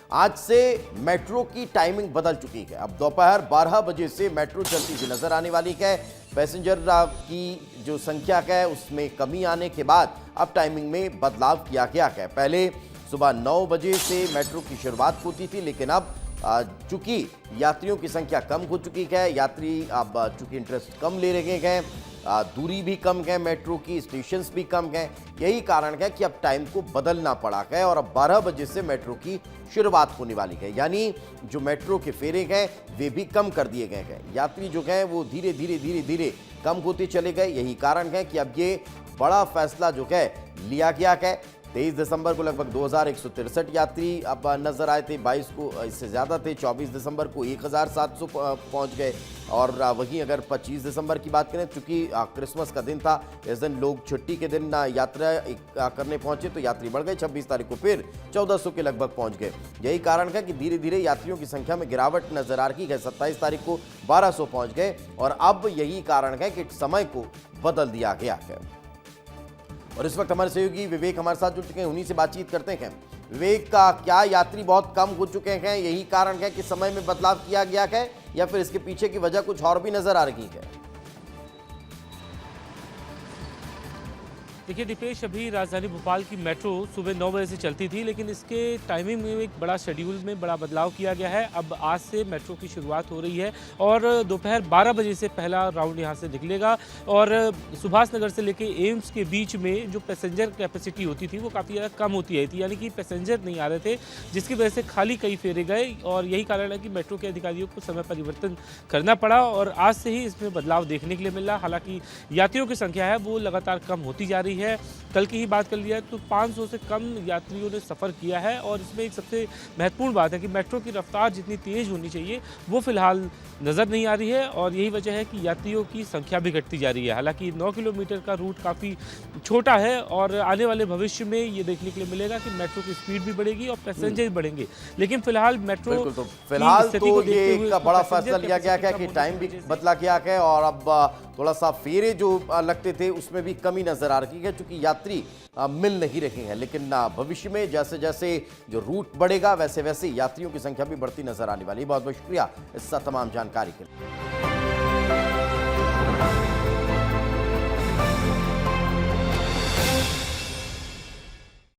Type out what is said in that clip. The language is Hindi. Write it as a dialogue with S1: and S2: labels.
S1: आज से मेट्रो की टाइमिंग बदल चुकी है। अब दोपहर 12 बजे से मेट्रो चलती हुई नजर आने वाली है। पैसेंजर की जो संख्या है उसमें कमी आने के बाद अब टाइमिंग में बदलाव किया गया है। पहले सुबह 9 बजे से मेट्रो की शुरुआत होती थी, लेकिन अब चूंकि यात्रियों की संख्या कम हो चुकी है, यात्री अब चूंकि इंटरेस्ट कम ले रहे हैं, दूरी भी कम है, मेट्रो की स्टेशंस भी कम हैं, यही कारण है कि अब टाइम को बदलना पड़ा है और अब 12 बजे से मेट्रो की शुरुआत होने वाली है। यानी जो मेट्रो के फेरे हैं वे भी कम कर दिए गए हैं। यात्री जो हैं वो धीरे धीरे कम होते चले गए। यही कारण है कि अब ये बड़ा फैसला जो है लिया गया है। 23 दिसंबर को लगभग 2163 यात्री अब नजर आए थे, 22 को इससे ज़्यादा थे, 24 दिसंबर को 1700 पहुंच गए। और वहीं अगर 25 दिसंबर की बात करें, चूंकि क्रिसमस का दिन था, इस दिन लोग छुट्टी के दिन यात्रा करने पहुंचे तो यात्री बढ़ गए। 26 तारीख को फिर 1400 के लगभग पहुंच गए। यही कारण है कि धीरे धीरे यात्रियों की संख्या में गिरावट नजर आ रही है। 27 तारीख को 1200 पहुंच गए और अब यही कारण है कि समय को बदल दिया गया है। और इस वक्त हमारे सहयोगी विवेक हमारे साथ जुड़ चुके हैं, उन्हीं से बातचीत करते हैं। विवेक, का क्या यात्री बहुत कम हो चुके हैं, यही कारण है कि समय में बदलाव किया गया है, या फिर इसके पीछे की वजह कुछ और भी नजर आ रही है?
S2: देखिए दीपेश, अभी राजधानी भोपाल की मेट्रो सुबह 9 बजे से चलती थी, लेकिन इसके टाइमिंग में एक बड़ा शेड्यूल में बड़ा बदलाव किया गया है। अब आज से मेट्रो की शुरुआत हो रही है और दोपहर 12 बजे से पहला राउंड यहाँ से निकलेगा। और सुभाष नगर से लेके एम्स के बीच में जो पैसेंजर कैपेसिटी होती थी वो काफ़ी ज़्यादा कम होती आई थी, यानी कि पैसेंजर नहीं आ रहे थे, जिसकी वजह से खाली कई फेरे गए। और यही कारण है कि मेट्रो के अधिकारियों को समय परिवर्तन करना पड़ा और आज से ही इसमें बदलाव देखने के लिए मिल रहा। हालांकि यात्रियों की संख्या है वो लगातार कम होती जा रही है। कल की ही बात कर लिया तो 500 से कम यात्रियों ने सफ़र किया है। और इसमें एक सबसे महत्वपूर्ण बात है कि मेट्रो की रफ्तार जितनी तेज़ होनी चाहिए वो फिलहाल नज़र नहीं आ रही है और यही वजह है कि यात्रियों की संख्या भी घटती जा रही है। हालांकि 9 किलोमीटर का रूट काफ़ी छोटा है और आने वाले भविष्य में ये देखने के लिए मिलेगा कि मेट्रो की स्पीड भी बढ़ेगी और पैसेंजर बढ़ेंगे। लेकिन फिलहाल मेट्रो
S1: तो ये एक बड़ा फैसला लिया गया है कि टाइम भी बदला गया है और अब थोड़ा सा फेरे जो लगते थे उसमें भी कमी नजर आ रही है, क्योंकि यात्री मिल नहीं रहे हैं। लेकिन भविष्य में जैसे जैसे जो रूट बढ़ेगा वैसे वैसे यात्रियों की संख्या भी बढ़ती नजर आने वाली है। बहुत बहुत शुक्रिया इस तमाम जानकारी के लिए।